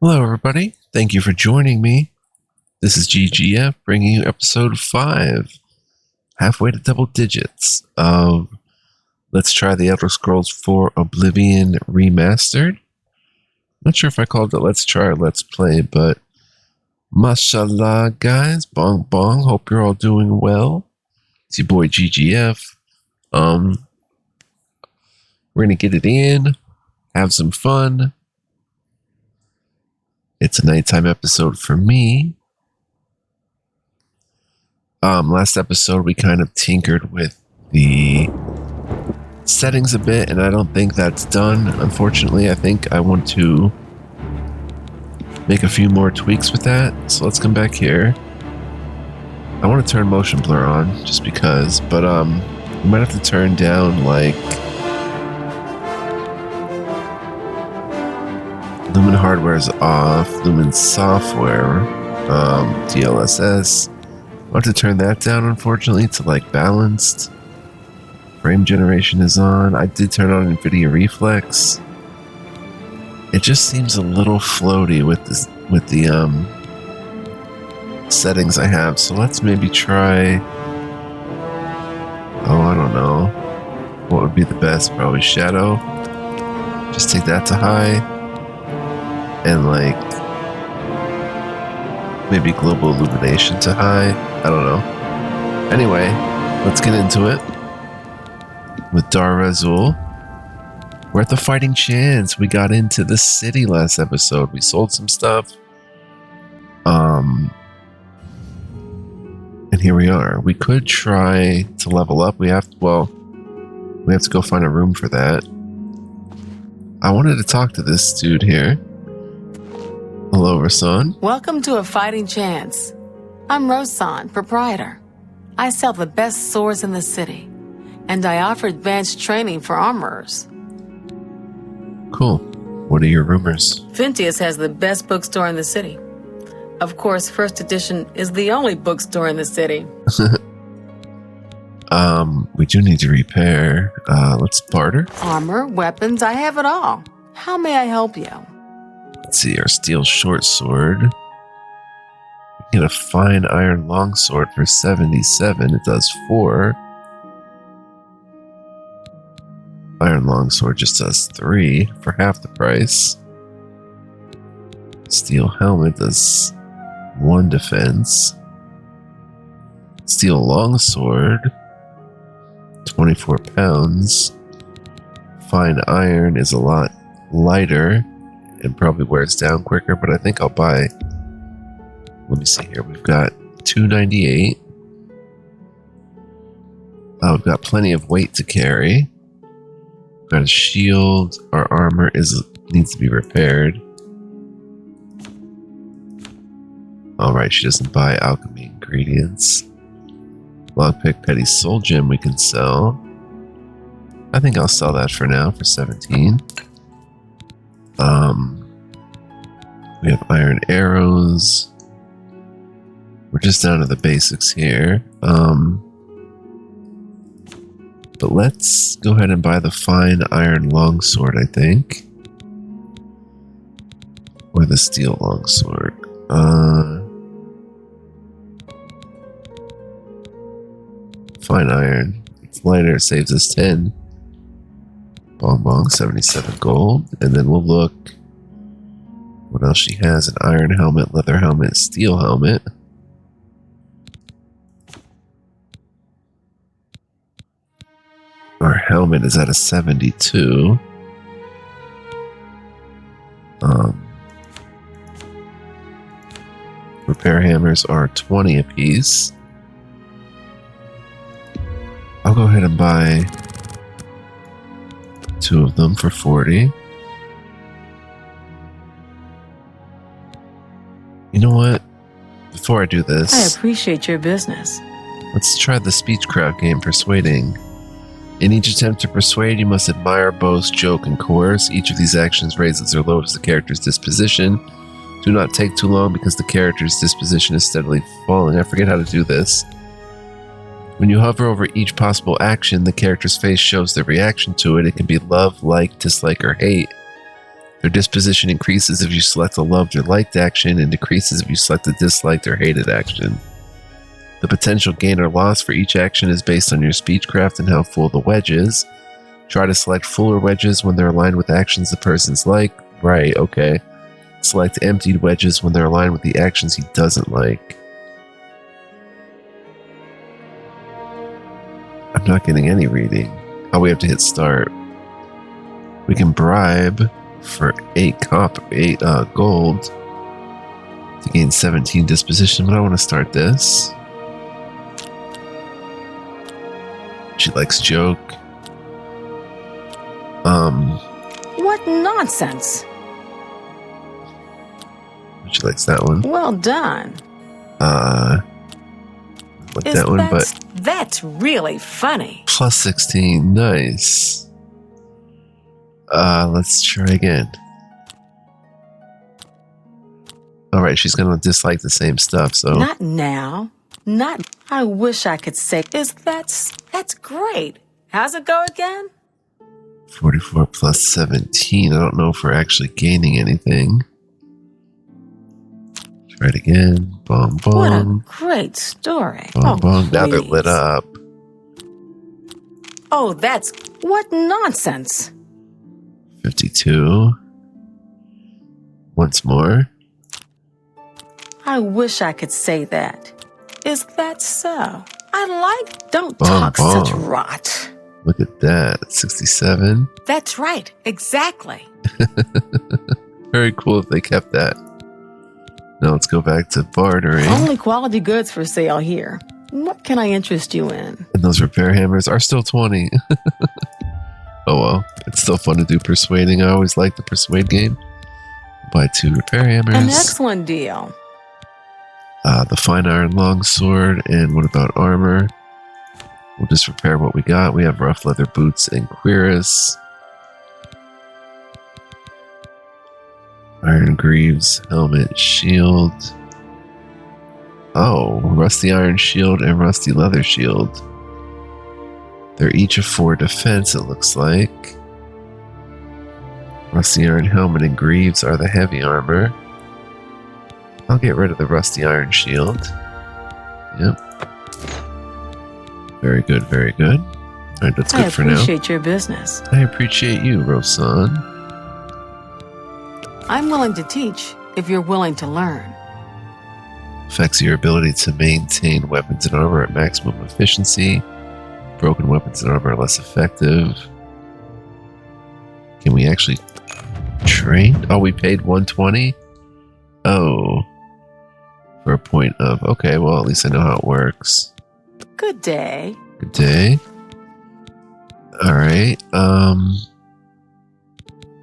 Hello, everybody. Thank you for joining me. This is GGF bringing you episode 5, halfway to double digits of Let's Try the Elder Scrolls 4 Oblivion Remastered. Not sure if I called it Let's Try or Let's Play, but mashallah, guys. Bong bong. Hope you're all doing well. It's your boy GGF. We're going to get it in, have some fun. It's a nighttime episode for me. Last episode, we kind of tinkered with the settings a bit, and I don't think that's done, unfortunately. I think I want to make a few more tweaks with that. So let's come back here. I want to turn motion blur on, just because, but we might have to turn down, like, Lumen hardware is off. Lumen software, DLSS. I'll have to turn that down, unfortunately, to like balanced. Frame generation is on. I did turn on NVIDIA Reflex. It just seems a little floaty with this, with the settings I have. So let's maybe try. Oh, I don't know. What would be the best? Probably shadow. Just take that to high. And like maybe global illumination to high. I don't know. Anyway, let's get into it with Dara Azul. We're at the Fighting Chance. We got into the city last episode. We sold some stuff. And here we are. We could try to level up. We have to go find a room for that. I wanted to talk to this dude here. Hello, Rasan. Welcome to A Fighting Chance. I'm Rosan, proprietor. I sell the best swords in the city, and I offer advanced training for armorers. Cool. What are your rumors? Fintius has the best bookstore in the city. Of course, First Edition is the only bookstore in the city. We do need to repair. Let's barter. Armor, weapons, I have it all. How may I help you? Let's see, our steel short sword. We get a fine iron long sword for 77. It does 4. Iron long sword just does 3 for half the price. Steel helmet does 1 defense. Steel long sword, 24 pounds. Fine iron is a lot lighter and probably wears down quicker, but I think I'll buy. Let me see here. We've got 298. We've got plenty of weight to carry. We've got a shield. Our armor needs to be repaired. Alright, she doesn't buy alchemy ingredients. Lockpick, petty soul gem we can sell. I think I'll sell that for now for 17. We have iron arrows. We're just down to the basics here. But let's go ahead and buy the fine iron longsword, I think. Or the steel longsword. Fine iron. It's lighter, it saves us 10. Bong bong, 77 gold. And then we'll look what else she has. An iron helmet, leather helmet, steel helmet. Our helmet is at a 72. Repair hammers are 20 apiece. I'll go ahead and buy 2 of them for 40. You know what? Before I do this, I appreciate your business. let's try the speechcraft game, Persuading. In each attempt to persuade, you must admire, boast, joke, and coerce. Each of these actions raises or lowers the character's disposition. Do not take too long because the character's disposition is steadily falling. I forget how to do this. When you hover over each possible action, the character's face shows their reaction to it. It can be love, like, dislike, or hate. Their disposition increases if you select a loved or liked action and decreases if you select a disliked or hated action. The potential gain or loss for each action is based on your speechcraft and how full the wedge is. Try to select fuller wedges when they're aligned with actions the person's like. Right, okay. Select emptied wedges when they're aligned with the actions he doesn't like. I'm not getting any reading. Oh, we have to hit start. We can bribe for 8 gold to gain 17 disposition, but I want to start this. She likes joke. What nonsense. She likes that one. Well done. Like that one, but that's really funny. plus 16, nice. Let's try again. All right, she's gonna dislike the same stuff, so Not now. Not. I wish I could say. That's great. How's it go again? 44 plus 17. I don't know if we're actually gaining anything. Try it again. Bong What a bong. great story. Bong bong. Now they're please. lit up. Oh, that's what nonsense. 52. Once more. I wish I could say that. Is that so? Don't Bong, talk such bong. rot. Look at that. 67. That's right. Exactly. Very cool if they kept that. Now let's go back to bartering. Only quality goods for sale here. What can I interest you in? And those repair hammers are still 20. Oh well. It's still fun to do persuading. I always like the persuade game. Buy 2 repair hammers. An excellent deal. The fine iron longsword, and what about armor? We'll just repair what we got. We have rough leather boots and cuirass. Iron greaves, helmet, shield. Oh, rusty iron shield and rusty leather shield. They're each a 4 defense, it looks like. Rusty iron helmet and greaves are the heavy armor. I'll get rid of the rusty iron shield. Yep. Very good, very good. Alright, that's good for now. I appreciate your business. I appreciate you, Rosan. I'm willing to teach if you're willing to learn. Affects your ability to maintain weapons and armor at maximum efficiency. Broken weapons and armor are less effective. Can we actually train? Oh, we paid 120? Oh. For a point of... Okay, well, at least I know how it works. Good day. Good day. Alright,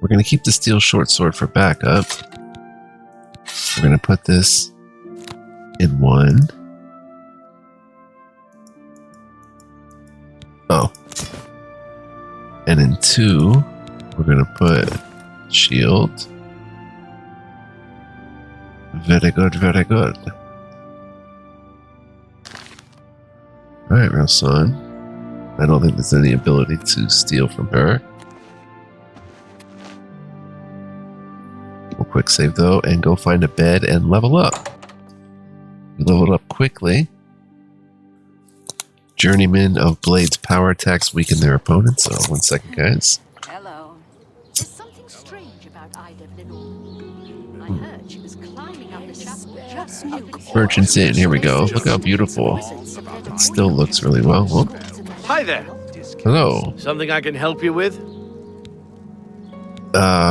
we're going to keep the steel short sword for backup. We're going to put this in 1. Oh. And in 2, we're going to put shield. Very good, very good. Alright, Rosan. I don't think there's any ability to steal from her. We'll quick save though and go find a bed and level up. We leveled up quickly. Journeyman of Blade's power attacks weaken their opponents. So 1 second, guys. Hello. There's something strange about Ida Blinor. I heard she was climbing up the chapel just now. Merchant's Inn, here we go. Look how beautiful. It still looks really well. Whoop. Hi there. Hello. Something I can help you with?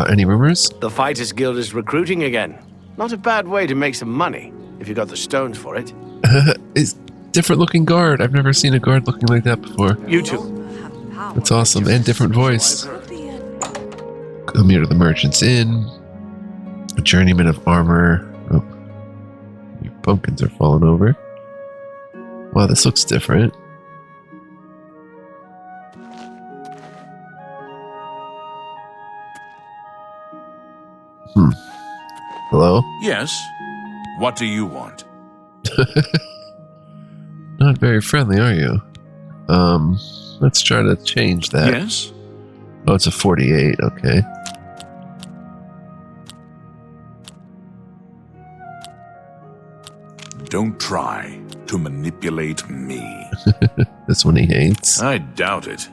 Any rumors? The Fighters Guild is recruiting again. Not a bad way to make some money, if you got the stones for it. It's different looking guard. I've never seen a guard looking like that before. You too. That's awesome. And different voice. Come here to the Merchant's Inn. A journeyman of armor. Oh, your pumpkins are falling over. Wow, this looks different. Hello? Yes. What do you want? Not very friendly, are you? Let's try to change that. Yes. Oh, it's a 48. Okay. Don't try to manipulate me. This one he hates. I doubt it.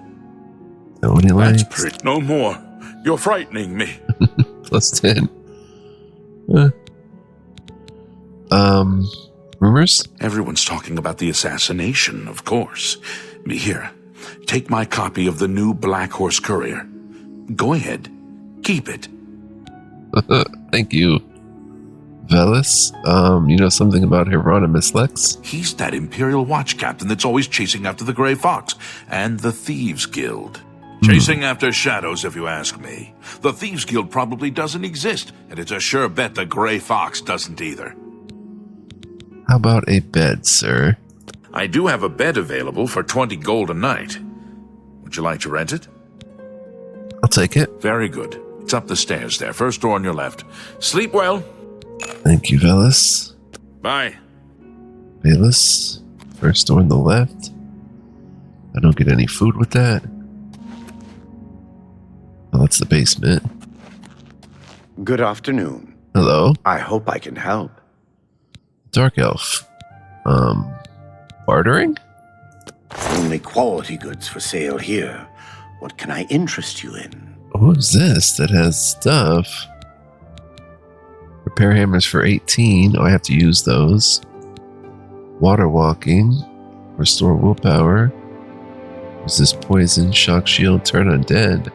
That one he likes. That's pretty. No more. You're frightening me. Plus 10. Rumors? Everyone's talking about the assassination, of course. Here, take my copy of the new Black Horse Courier. Go ahead. Keep it. Thank you. Velis, you know something about Hieronymus Lex? He's that Imperial Watch captain that's always chasing after the Grey Fox and the Thieves Guild. Chasing after shadows, if you ask me. The Thieves Guild probably doesn't exist, and it's a sure bet the Grey Fox doesn't either. How about a bed, sir? I do have a bed available for 20 gold a night. Would you like to rent it? I'll take it. Very good. It's up the stairs there, first door on your left. Sleep well. Thank you, Velis. Bye. Velis, first door on the left. I don't get any food with that. Oh, that's the basement. Good afternoon. Hello, I hope I can help. Dark Elf. Bartering? Only quality goods for sale here. What can I interest you in? What is this that has stuff? Repair hammers for 18. Oh, I have to use those. Water walking. Restore willpower. Resist poison. Shock shield. Turn undead.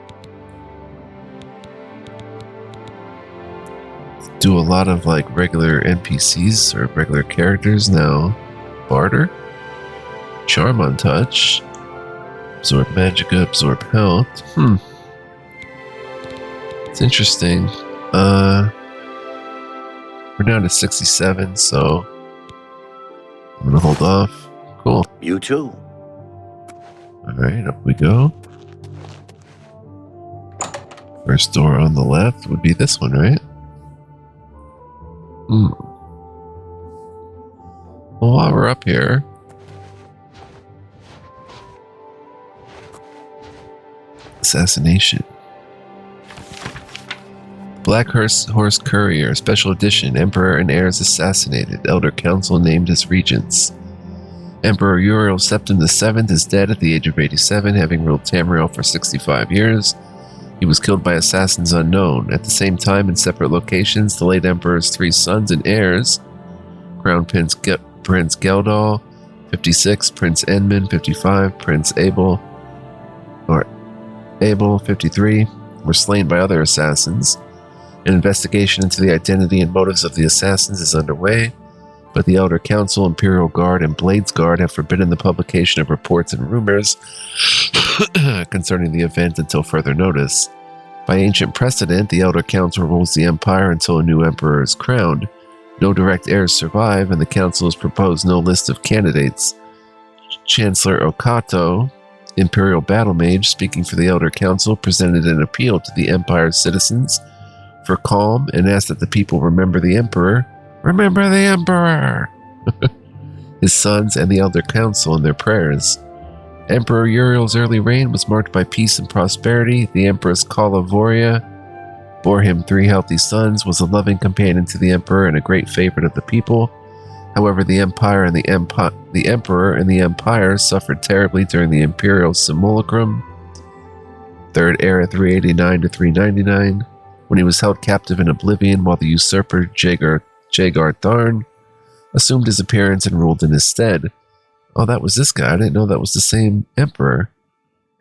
Do a lot of like regular NPCs or regular characters now. Barter. Charm on touch. Absorb magicka. Absorb health. It's interesting. We're down to 67, so I'm gonna hold off. Cool. You too. Alright, up we go. First door on the left would be this one, right? Well, while we're up here, assassination. Black Horse Courier, Special Edition. Emperor and heirs assassinated. Elder Council named as regents. Emperor Uriel Septim VII is dead at the age of 87, having ruled Tamriel for 65 years. He was killed by assassins unknown. At the same time, in separate locations, the late Emperor's 3 sons and heirs, Crown Prince Geldal, 56, Prince Enman, 55, Prince Abel, 53, were slain by other assassins. An investigation into the identity and motives of the assassins is underway, but the Elder Council, Imperial Guard, and Blades Guard have forbidden the publication of reports and rumors concerning the event until further notice. By ancient precedent, the Elder Council rules the Empire until a new Emperor is crowned. No direct heirs survive, and the Council has proposed no list of candidates. Chancellor Okato, Imperial Battle Mage, speaking for the Elder Council, presented an appeal to the Empire's citizens for calm and asked that the people remember the Emperor. Remember the Emperor! His sons and the Elder Council in their prayers. Emperor Uriel's early reign was marked by peace and prosperity. The Empress Kala Voria bore him 3 healthy sons, was a loving companion to the Emperor and a great favorite of the people. However, the Emperor and the Empire suffered terribly during the Imperial Simulacrum, Third Era 389 to 399, when he was held captive in Oblivion while the usurper Jagar Tharn assumed his appearance and ruled in his stead. Oh, that was this guy. I didn't know that was the same Emperor.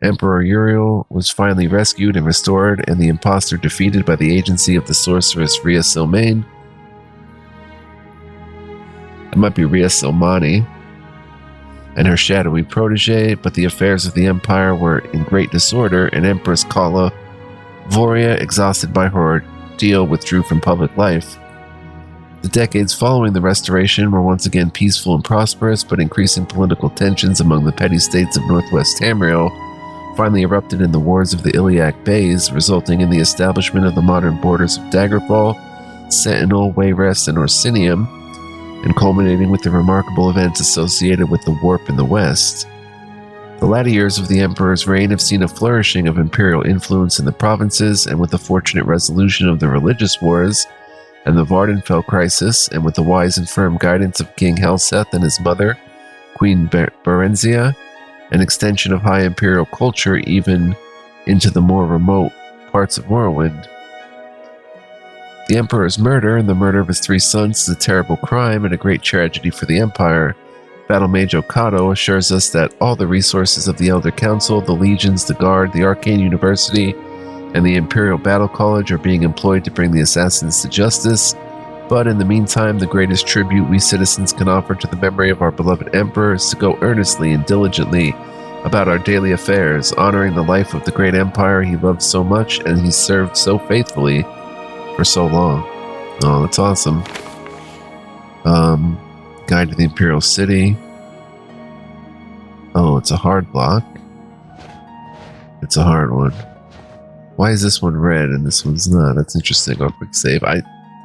Emperor Uriel was finally rescued and restored, and the imposter defeated by the agency of the sorceress Rhea Silmaine. It might be Rhea Silmani and her shadowy protege, but the affairs of the Empire were in great disorder, and Empress Kala Voria, exhausted by her ordeal, withdrew from public life. The decades following the restoration were once again peaceful and prosperous, but increasing political tensions among the petty states of northwest Tamriel finally erupted in the Wars of the Iliac Bays, resulting in the establishment of the modern borders of Daggerfall, Sentinel, Wayrest, and Orsinium, and culminating with the remarkable events associated with the Warp in the West. The latter years of the Emperor's reign have seen a flourishing of imperial influence in the provinces, and with the fortunate resolution of the religious wars, and the Vardenfell crisis, and with the wise and firm guidance of King Helseth and his mother, Queen Berenzia, an extension of high imperial culture even into the more remote parts of Morrowind. The Emperor's murder and the murder of his 3 sons is a terrible crime and a great tragedy for the Empire. Battle Mage Okado assures us that all the resources of the Elder Council, the Legions, the Guard, the Arcane University, and the Imperial Battle College are being employed to bring the assassins to justice. But in the meantime, the greatest tribute we citizens can offer to the memory of our beloved Emperor is to go earnestly and diligently about our daily affairs, honoring the life of the great empire he loved so much and he served so faithfully for so long. Oh, that's awesome. Guide to the Imperial City. Oh, it's a hard block. It's a hard one. Why is this one red and this one's not? That's interesting. I'll quick save. I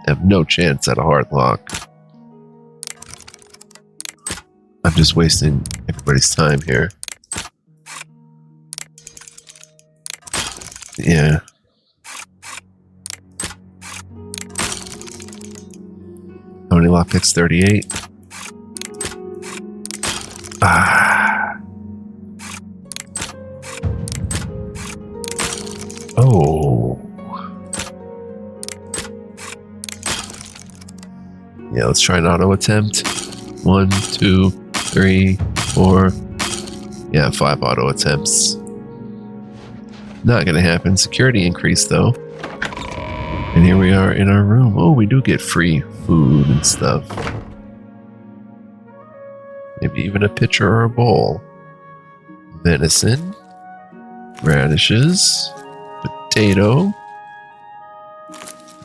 have no chance at a hard lock. I'm just wasting everybody's time here. Yeah. How many lockpicks? 38. Ah. Oh. Yeah, let's try an auto attempt. 1, 2, 3, 4. Yeah, 5 auto attempts. Not gonna happen. Security increase though. And here we are in our room. Oh, we do get free food and stuff. Maybe even a pitcher or a bowl. Venison. Radishes. Potato.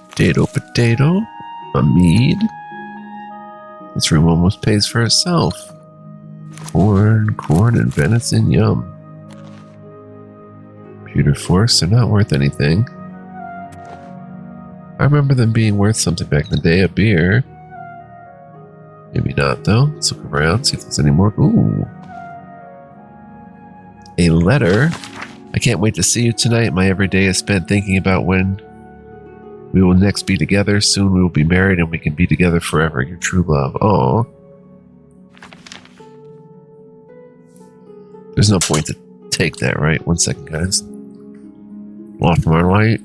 Potato. A mead. This room almost pays for itself. Corn and venison, yum. Pewter forks are not worth anything. I remember them being worth something back in the day. A beer. Maybe not, though. Let's look around, see if there's any more. Ooh. A letter. I can't wait to see you tonight. My every day is spent thinking about when we will next be together. Soon we will be married and we can be together forever. Your true love. Aww. There's no point to take that, right? 1 second, guys. Off my light.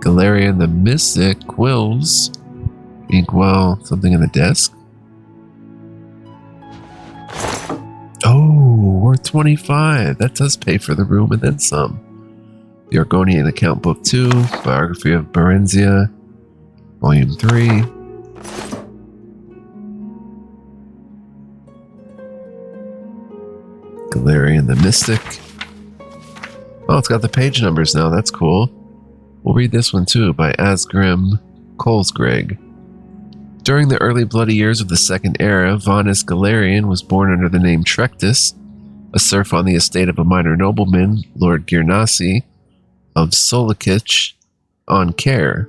Galarian the Mystic, Quills, Inkwell, something in the desk. Oh, worth 25. That does pay for the room and then some. The Argonian Account Book 2, Biography of Berenzia, Volume 3. Galarian the Mystic. Oh, it's got the page numbers now. That's cool. We'll read this one too, by Asgrim Colesgreg. During the early bloody years of the Second Era, Vanus Galarian was born under the name Trectus, a serf on the estate of a minor nobleman, Lord Girnasi of Solikich on Care.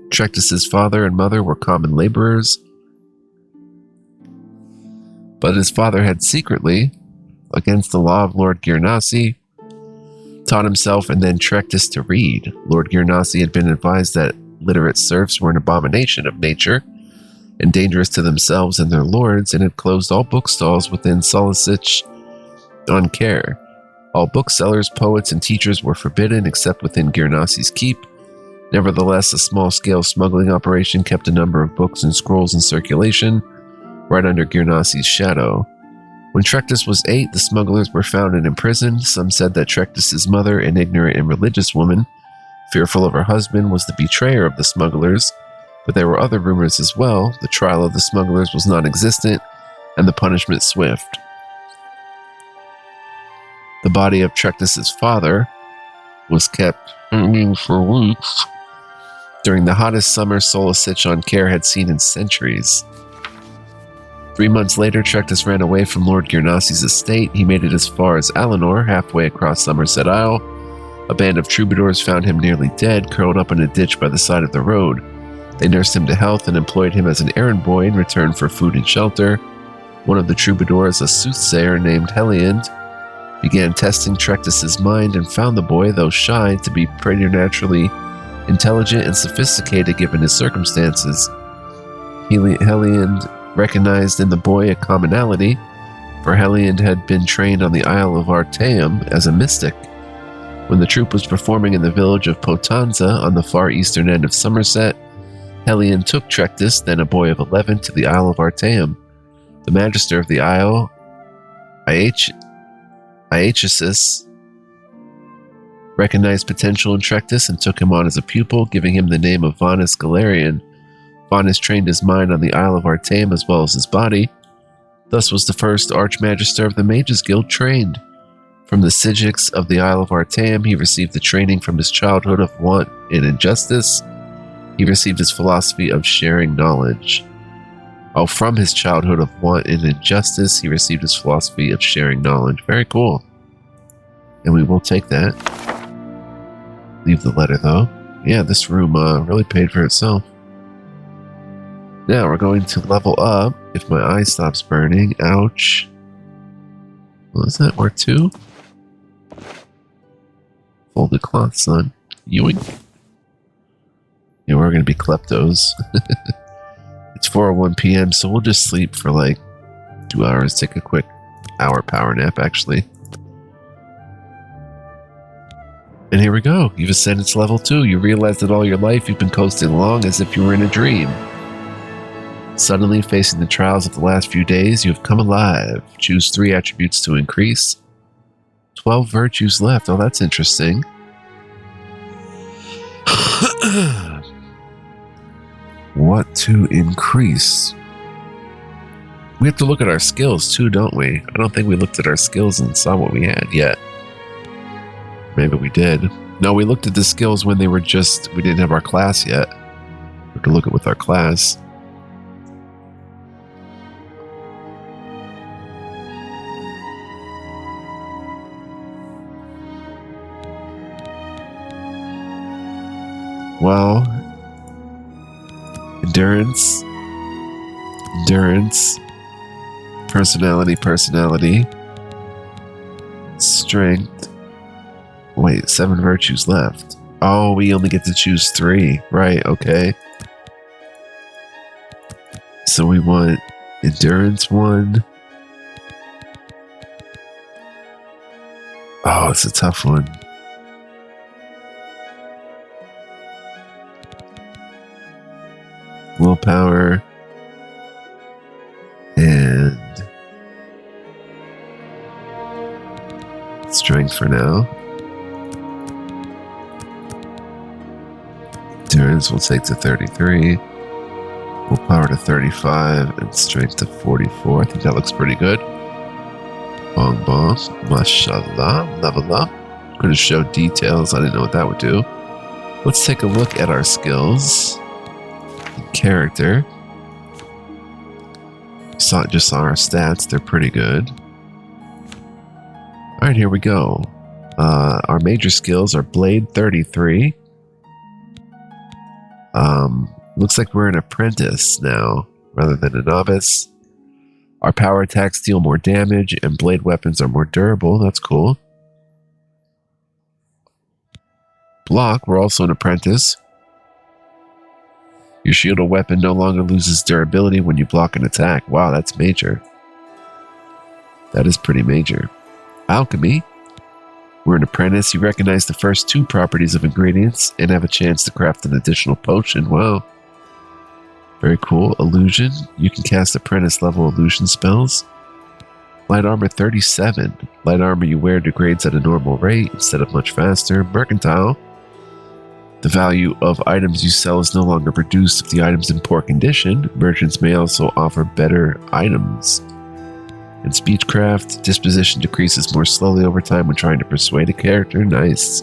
Trectus's father and mother were common laborers, but his father had secretly, against the law of Lord Girnasi, taught himself and then Trectus to read. Lord Girnasi had been advised that literate serfs were an abomination of nature and dangerous to themselves and their lords, and had closed all bookstalls within Solicich on Care. All booksellers, poets, and teachers were forbidden except within Girnasi's keep. Nevertheless, a small-scale smuggling operation kept a number of books and scrolls in circulation right under Girnasi's shadow. When Trectus was 8, the smugglers were found and imprisoned. Some said that Trectus's mother, an ignorant and religious woman, fearful of her husband, was the betrayer of the smugglers, but there were other rumors as well. The trial of the smugglers was non-existent, and the punishment swift. The body of Trectus's father was kept hanging for weeks during the hottest summer Solicich on Care had seen in centuries. 3 months later, Trectus ran away from Lord Girnasi's estate. He made it as far as Alinor, halfway across Somerset Isle. A band of troubadours found him nearly dead, curled up in a ditch by the side of the road. They nursed him to health and employed him as an errand boy in return for food and shelter. One of the troubadours, a soothsayer named Heliand, began testing Trectus' mind and found the boy, though shy, to be preternaturally intelligent and sophisticated given his circumstances. Heliand recognized in the boy a commonality, for Heliand had been trained on the Isle of Artaeum as a mystic. When the troupe was performing in the village of Potenza on the far eastern end of Somerset, Heliand took Trectus, then a boy of 11, to the Isle of Artaeum. The magister of the isle, Iachesis, recognized potential in Trectus and took him on as a pupil, giving him the name of Vanus Galerian. Vanus trained his mind on the Isle of Artaeum as well as his body. Thus was the first Archmagister of the Mages Guild trained. From the Sigics of the Isle of Artaeum, he received the training from his childhood of want and injustice. He received his philosophy of sharing knowledge. From his childhood of want and injustice, he received his philosophy of sharing knowledge. Very cool. And we will take that. Leave the letter, though. Yeah, this room really paid for itself. Now we're going to level up. If my eye stops burning, ouch. What was that? Mark 2? Folded cloth, son. Yoink. Yeah, we're going to be kleptos. It's 4:01 p.m., so we'll just sleep for like 2 hours. Take a quick hour power nap, actually. And here we go. You've ascended to level 2. You realize that all your life you've been coasting along as if you were in a dream. Suddenly, facing the trials of the last few days, you have come alive. Choose 3 attributes to increase. 12 virtues left. Oh, that's interesting. What to increase? We have to look at our skills too, don't we? I don't think we looked at our skills and saw what we had yet. Maybe we did. No, we looked at the skills when they were just... We didn't have our class yet. We have to look at with our class. Well, endurance, personality, strength. Wait, 7 virtues left. Oh, we only get to choose 3. Right, okay. So we want endurance 1. Oh, it's a tough one. Willpower and strength for now. Endurance will take to 33. Willpower to 35 and strength to 44. I think that looks pretty good. Bong bong. Mashallah. Level up. Going to show details. I didn't know what that would do. Let's take a look at our skills. Character. Just saw our stats. They're pretty good. Alright, here we go. Our major skills are Blade 33. Looks like we're an apprentice now rather than a novice. Our power attacks deal more damage and blade weapons are more durable. That's cool. Block, we're also an apprentice. Your shield or weapon no longer loses durability when you block an attack. Wow, that's major. That is pretty major. Alchemy. We're an apprentice. You recognize the first 2 properties of ingredients and have a chance to craft an additional potion. Wow. Very cool. Illusion. You can cast apprentice level illusion spells. Light armor 37. Light armor you wear degrades at a normal rate instead of much faster. Mercantile. The value of items you sell is no longer reduced if the item's in poor condition. Merchants may also offer better items. And speechcraft, disposition decreases more slowly over time when trying to persuade a character. Nice.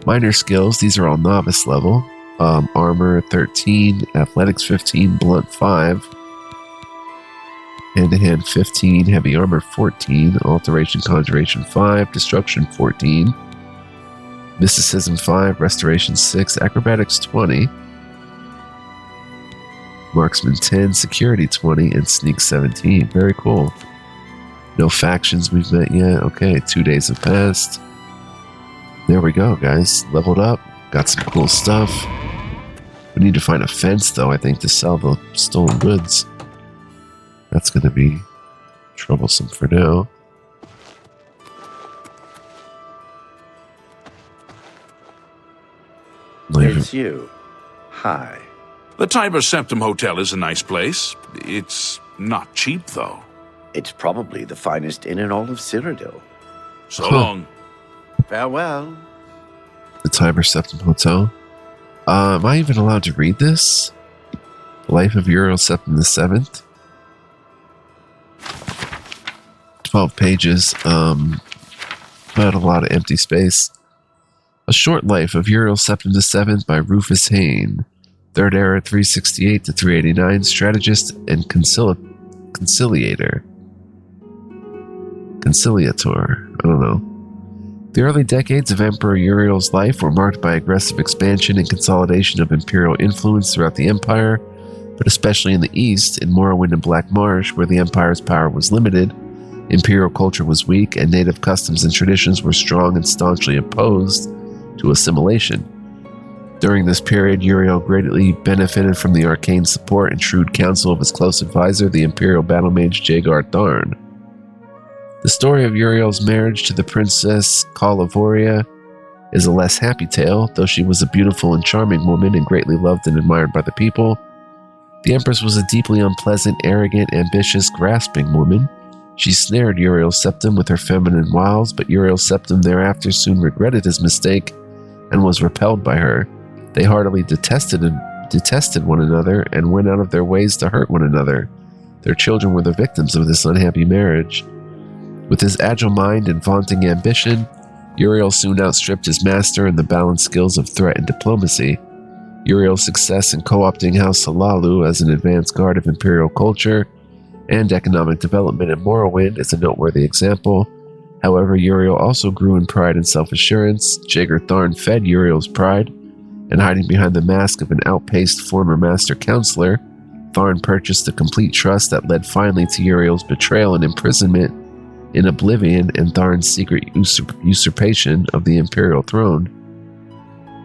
Minor skills, these are all novice level. Armor 13, athletics 15, blunt 5. Hand-to-hand 15, heavy armor 14, alteration conjuration 5, destruction 14. Mysticism 5, restoration 6, acrobatics 20. Marksman 10, security 20, and sneak 17. Very cool. No factions we've met yet. Okay, 2 days have passed. There we go, guys. Leveled up. Got some cool stuff. We need to find a fence, though, I think, to sell the stolen goods. That's going to be troublesome for now. It's you. Hi. The Tiber Septim Hotel is a nice place. It's not cheap, though. It's probably the finest inn in all of Cyrodiil. So long. Farewell. The Tiber Septim Hotel. Am I even allowed to read this? Life of Uriel Septim the Seventh. 12 pages. But a lot of empty space. A Short Life of Uriel Septim the Seventh by Rufus Hain. Third Era 368 to 389. Strategist and conciliator. Conciliator. I don't know. The early decades of Emperor Uriel's life were marked by aggressive expansion and consolidation of imperial influence throughout the Empire, but especially in the east, in Morrowind and Black Marsh, where the Empire's power was limited, imperial culture was weak, and native customs and traditions were strong and staunchly opposed to assimilation. During this period, Uriel greatly benefited from the arcane support and shrewd counsel of his close advisor, the Imperial battle mage Jagar Tharn. The story of Uriel's marriage to the Princess Calavoria is a less happy tale, though she was a beautiful and charming woman and greatly loved and admired by the people. The Empress was a deeply unpleasant, arrogant, ambitious, grasping woman. She snared Uriel Septim with her feminine wiles, but Uriel Septim thereafter soon regretted his mistake and was repelled by her. They heartily detested one another and went out of their ways to hurt one another. Their children were the victims of this unhappy marriage. With his agile mind and vaunting ambition, Uriel soon outstripped his master in the balanced skills of threat and diplomacy. Uriel's success in co-opting House Halalu as an advanced guard of imperial culture and economic development in Morrowind is a noteworthy example. However, Uriel also grew in pride and self-assurance. Jagar Tharn fed Uriel's pride, and hiding behind the mask of an outpaced former master counselor, Tharn purchased the complete trust that led finally to Uriel's betrayal and imprisonment in Oblivion and Tharn's secret usurpation of the imperial throne.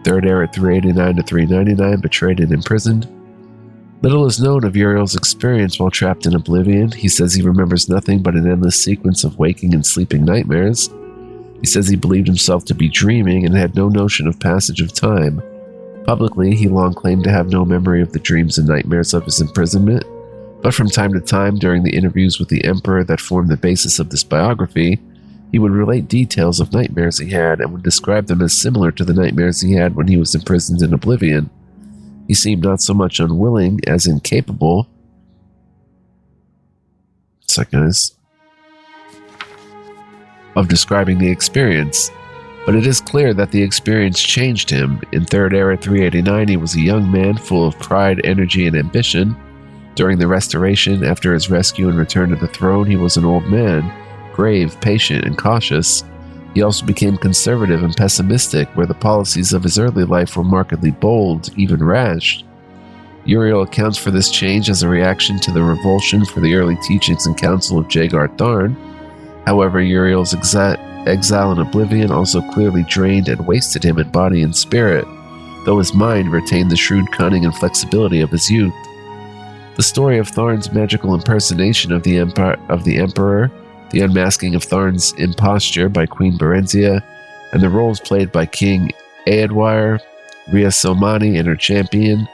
Third Era 389 to 399, betrayed and imprisoned. Little is known of Uriel's experience while trapped in Oblivion. He says he remembers nothing but an endless sequence of waking and sleeping nightmares. He says he believed himself to be dreaming and had no notion of passage of time. Publicly, he long claimed to have no memory of the dreams and nightmares of his imprisonment, but from time to time, during the interviews with the Emperor that formed the basis of this biography, he would relate details of nightmares he had and would describe them as similar to the nightmares he had when he was imprisoned in Oblivion. He seemed not so much unwilling as incapable. Of describing the experience, but it is clear that the experience changed him. In Third Era 389, he was a young man full of pride, energy, and ambition. During the Restoration, after his rescue and return to the throne, he was an old man, grave, patient, and cautious. He also became conservative and pessimistic, where the policies of his early life were markedly bold, even rash. Uriel accounts for this change as a reaction to the revulsion for the early teachings and counsel of Jagar Tharn. However, Uriel's exile in Oblivion also clearly drained and wasted him in body and spirit, though his mind retained the shrewd cunning and flexibility of his youth. The story of Tharn's magical impersonation of the Emperor, the unmasking of Tharn's imposture by Queen Berenzia, and the roles played by King Eadwire, Rhea Somani and her champion,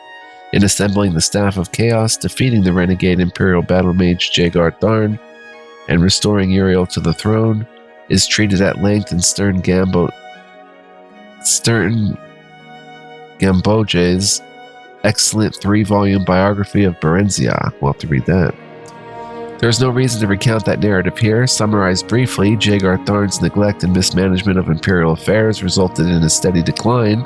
in assembling the Staff of Chaos, defeating the renegade Imperial battle mage Jagar Tharn, and restoring Uriel to the throne, is treated at length in Stern Gamboge's excellent 3-volume biography of Berenzia. We'll have to read that. There's no reason to recount that narrative here. Summarized briefly, Jagar Tharn's neglect and mismanagement of imperial affairs resulted in a steady decline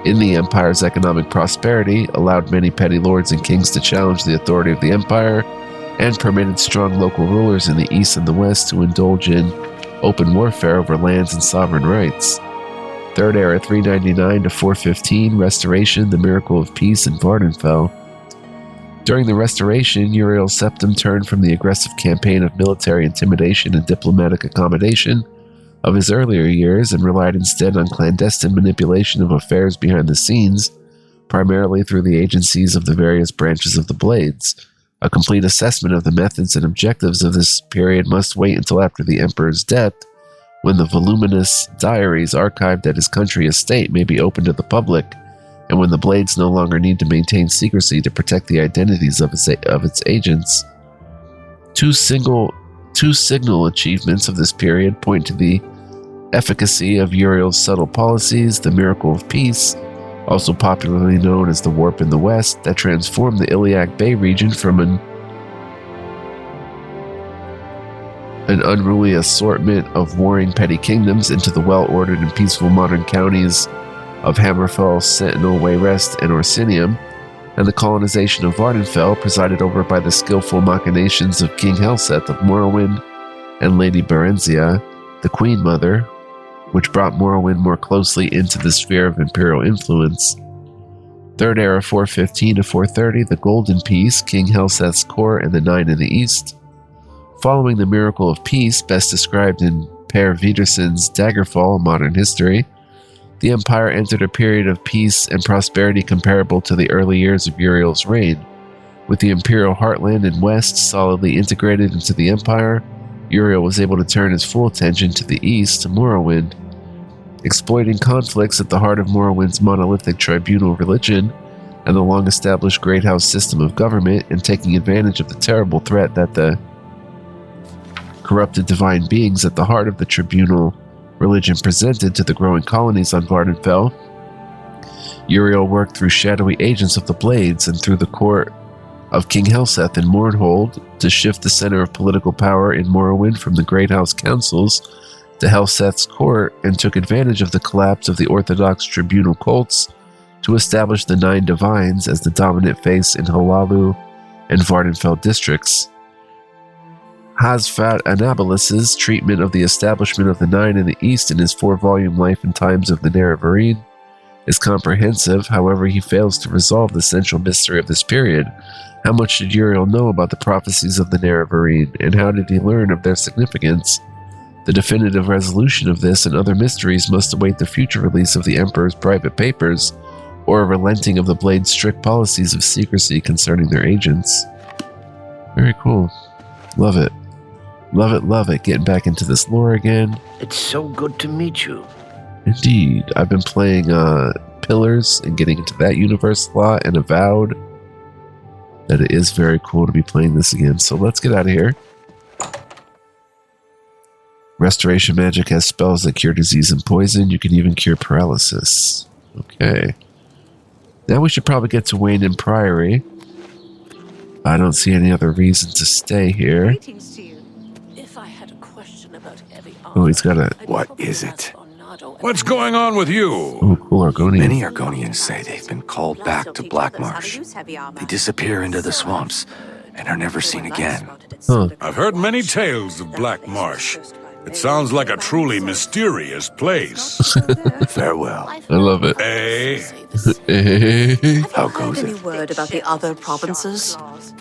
in the Empire's economic prosperity, allowed many petty lords and kings to challenge the authority of the Empire, and permitted strong local rulers in the east and the west to indulge in open warfare over lands and sovereign rights. Third Era 399 to 415, Restoration, the Miracle of Peace in Vardenfell. During the Restoration, Uriel's septum turned from the aggressive campaign of military intimidation and diplomatic accommodation of his earlier years and relied instead on clandestine manipulation of affairs behind the scenes, primarily through the agencies of the various branches of the Blades. A complete assessment of the methods and objectives of this period must wait until after the Emperor's death, when the voluminous diaries archived at his country estate may be open to the public, and when the Blades no longer need to maintain secrecy to protect the identities of its agents. Two signal achievements of this period point to the efficacy of Uriel's subtle policies: the Miracle of Peace, also popularly known as the Warp in the West, that transformed the Iliac Bay region from an unruly assortment of warring petty kingdoms into the well-ordered and peaceful modern counties of Hammerfell, Sentinel, Wayrest, and Orsinium, and the colonization of Vardenfell, presided over by the skillful machinations of King Helseth of Morrowind and Lady Berenzia, the Queen Mother, which brought Morrowind more closely into the sphere of imperial influence. Third Era 415 to 430, the Golden Peace, King Helseth's court, and the Nine in the East. Following the Miracle of Peace, best described in Per Vidersson's Daggerfall, Modern History, the Empire entered a period of peace and prosperity comparable to the early years of Uriel's reign. With the Imperial Heartland and West solidly integrated into the Empire, Uriel was able to turn his full attention to the East, to Morrowind. Exploiting conflicts at the heart of Morrowind's monolithic tribunal religion and the long-established Great House system of government, and taking advantage of the terrible threat that the corrupted divine beings at the heart of the tribunal religion presented to the growing colonies on Vardenfell, Uriel worked through shadowy agents of the Blades and through the court of King Helseth in Mournhold to shift the center of political power in Morrowind from the Great House councils to Helseth's court, and took advantage of the collapse of the Orthodox tribunal cults to establish the Nine Divines as the dominant face in Halalu and Vardenfell districts. Hasfat Anabolis's treatment of the establishment of the Nine in the East in his 4-volume Life and Times of the Nerevarine is comprehensive. However, he fails to resolve the central mystery of this period. How much did Uriel know about the prophecies of the Nerevarine, and how did he learn of their significance? The definitive resolution of this and other mysteries must await the future release of the Emperor's private papers, or a relenting of the Blade's strict policies of secrecy concerning their agents. Very cool. Love it. Love it, love it. Getting back into this lore again. It's so good to meet you. Indeed. I've been playing Pillars and getting into that universe a lot, and Avowed that it is very cool to be playing this again. So let's get out of here. Restoration magic has spells that cure disease and poison. You can even cure paralysis. Okay. Now we should probably get to Wayne and Priory. I don't see any other reason to stay here. Greetings to you. If I had a question about heavy Oh, he's got a... What is it? What's going on with you? Oh, cool Argonian. Many Argonians say they've been called back to Black Marsh. They disappear into the swamps and are never seen again. Huh. I've heard many tales of Black Marsh. It sounds like a truly mysterious place. Farewell. I love it. How goes Any it? word about the other provinces?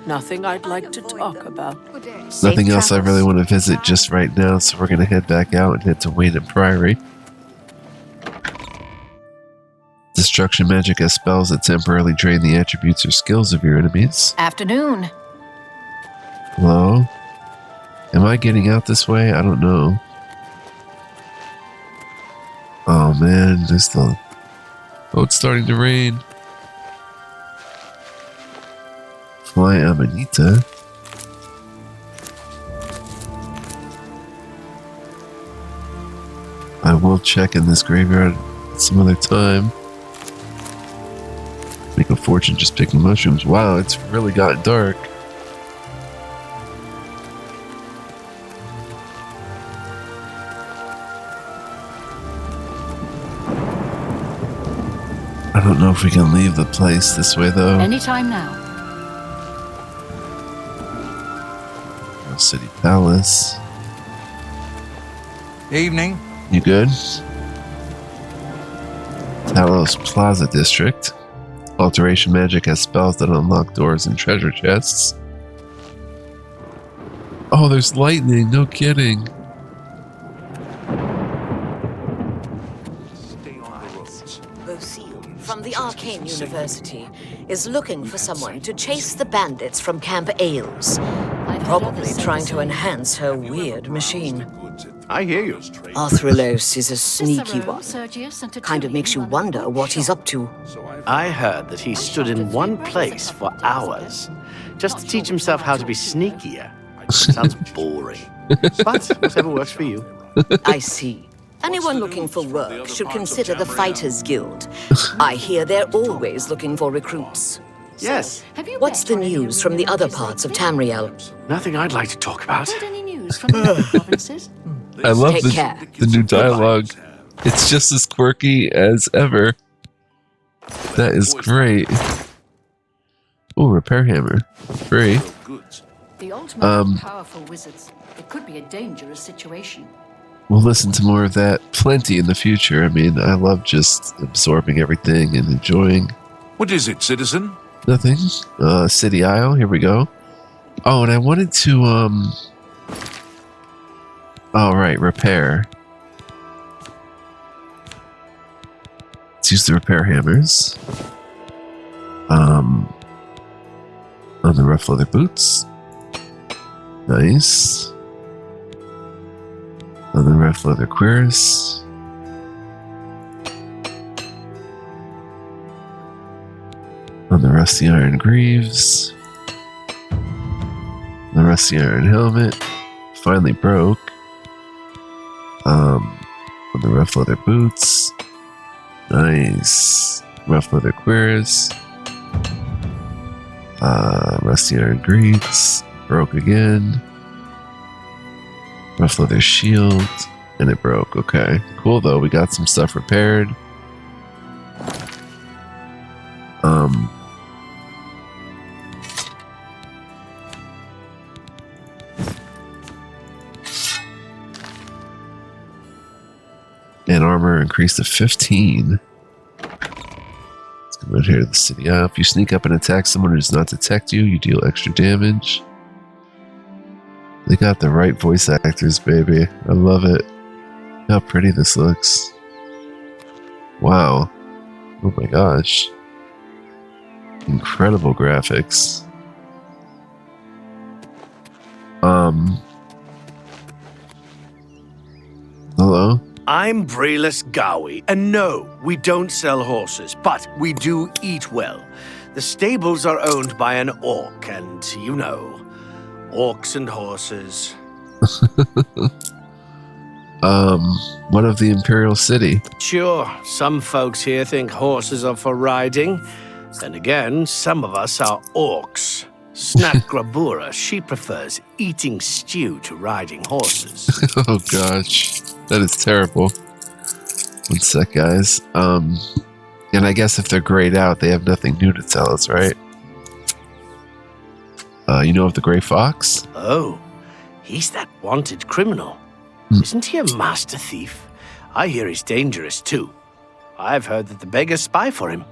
Nothing I'd like to talk about. Nothing else I really want to visit just right now, so we're going to head back out and head to Wayne and Priory. Destruction magic has spells that temporarily drain the attributes or skills of your enemies. Afternoon. Hello? Am I getting out this way? I don't know. Oh man, there's the... Oh, it's starting to rain. Fly Amanita. I will check in this graveyard some other time. Make a fortune just picking mushrooms. Wow, it's really gotten dark. I don't know if we can leave the place this way, though. Anytime now. City Palace. Evening. You good? Talos Plaza District. Alteration magic has spells that unlock doors and treasure chests. Oh, there's lightning. No kidding. Lucille, from the Arcane University, is looking for someone to chase the bandits from Camp Ailes. Probably trying to enhance her weird machine. I hear you. Arthrolos is a sneaky one. Kind of makes you wonder what he's up to. I heard that he stood in one place for hours, just to teach himself how to be sneakier. Sounds boring. But whatever works for you. I see. Anyone looking for work should consider the Fighters Guild. I hear they're always looking for recruits. Yes. What's the news from the other parts of Tamriel? Nothing I'd like to talk about. Any news from the other provinces? I love Take care. the new dialogue. It's just as quirky as ever. That is great. Oh, repair hammer. Free. The ultimate powerful wizards. It could be a dangerous situation. We'll listen to more of that plenty in the future. I mean, I love just absorbing everything and enjoying. What is it, citizen? Nothing. City Isle, here we go. Oh, and I wanted to, oh, right, repair. Let's use the repair hammers. On the rough leather boots. Nice. On the rough leather cuirass. On the rusty iron greaves. The rusty iron helmet. Finally broke. On the rough leather boots. Nice. Rough leather cuirass. Rusty iron greaves. Broke again. Rough leather shield. And it broke. Okay. Cool though. We got some stuff repaired. And armor increased to 15. Let's come out here to the city. If you sneak up and attack someone who does not detect you, you deal extra damage. They got the right voice actors, baby. I love it. How pretty this looks. Wow. Oh my gosh. Incredible graphics. Hello? I'm Brayless Gowie, and no, we don't sell horses, but we do eat well. The stables are owned by an orc, and you know, orcs and horses. What of the Imperial City? Sure, some folks here think horses are for riding. Then again, some of us are orcs. Snap Grabura, she prefers eating stew to riding horses. Oh gosh, that is terrible. One sec, guys. And I guess if they're grayed out, they have nothing new to tell us, right? You know of the Grey Fox? Oh, he's that wanted criminal. Isn't he a master thief? I hear he's dangerous too. I've heard that the beggars spy for him.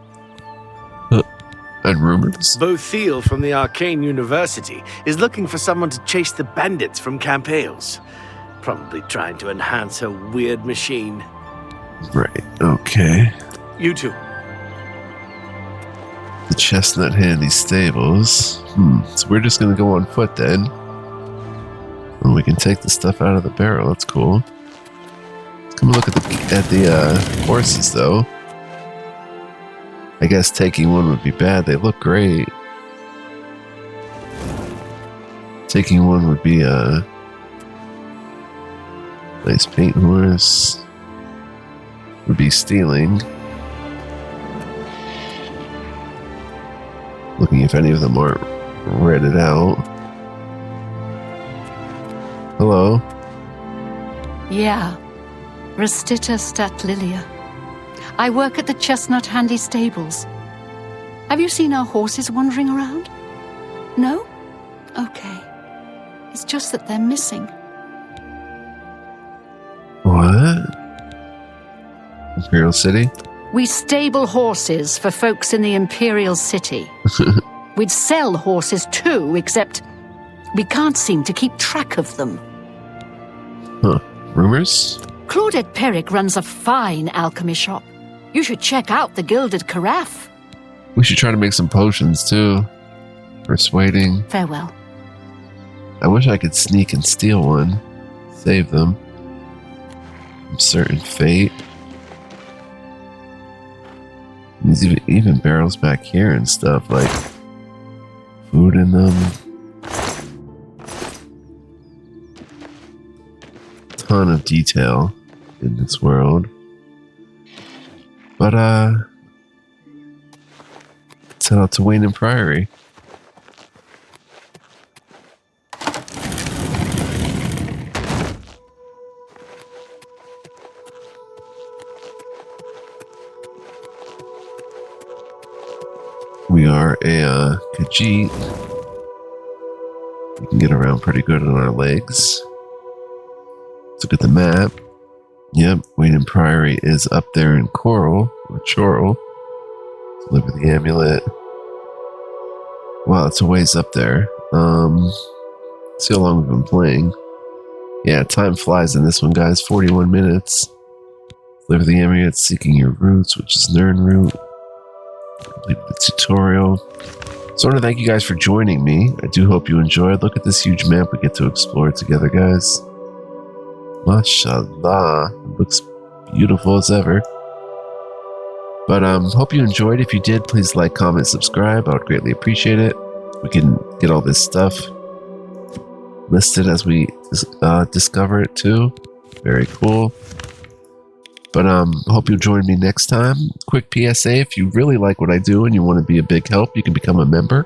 And rumors? Botheel from the Arcane University is looking for someone to chase the bandits from Camp Ailes. Probably trying to enhance her weird machine. Right, okay. You two. The Chestnut Handy Stables. So we're just gonna go on foot then. And we can take the stuff out of the barrel, that's cool. Let's come look at the horses though. I guess taking one would be bad. They look great. Taking one would be a nice paint horse. Would be stealing. Looking if any of them aren't rented out. Hello. Yeah. Restita Stat Lilia. I work at the Chestnut Handy Stables. Have you seen our horses wandering around? No? Okay. It's just that they're missing. What? Imperial City? We stable horses for folks in the Imperial City. We'd sell horses too, except we can't seem to keep track of them. Huh. Rumors? Claudette Perrick runs a fine alchemy shop. You should check out the Gilded Carafe. We should try to make some potions too. Persuading. Farewell. I wish I could sneak and steal one. Save them. From certain fate. There's even barrels back here and stuff, like food in them. Ton of detail in this world. But let's head out to Wayne and Priory. We are a Khajiit. We can get around pretty good on our legs. Let's look at the map. Yep, Wayne and Priory is up there in Coral, or Chorrol. Deliver the amulet. Wow, it's a ways up there. See how long we've been playing. Yeah, time flies in this one, guys. 41 minutes. Deliver the amulet, seeking your roots, which is Nern root. Completed the tutorial. So I want to thank you guys for joining me. I do hope you enjoyed. Look at this huge map we get to explore together, guys. Mashallah. It looks beautiful as ever. But hope you enjoyed. If you did, please like, comment, subscribe. I would greatly appreciate it. We can get all this stuff listed as we discover it too. Very cool. But hope you'll join me next time. Quick PSA, if you really like what I do and you want to be a big help, you can become a member.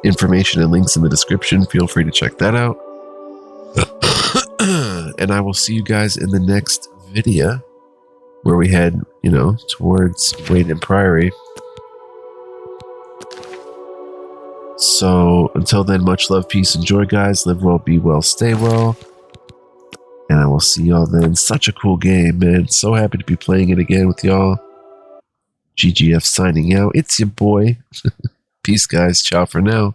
Information and links in the description. Feel free to check that out. And I will see you guys in the next video where we head, towards Wayne and Priory. So until then, much love, peace, and joy, guys. Live well, be well, stay well. And I will see y'all then. Such a cool game, man. So happy to be playing it again with y'all. GGF signing out. It's your boy. Peace, guys. Ciao for now.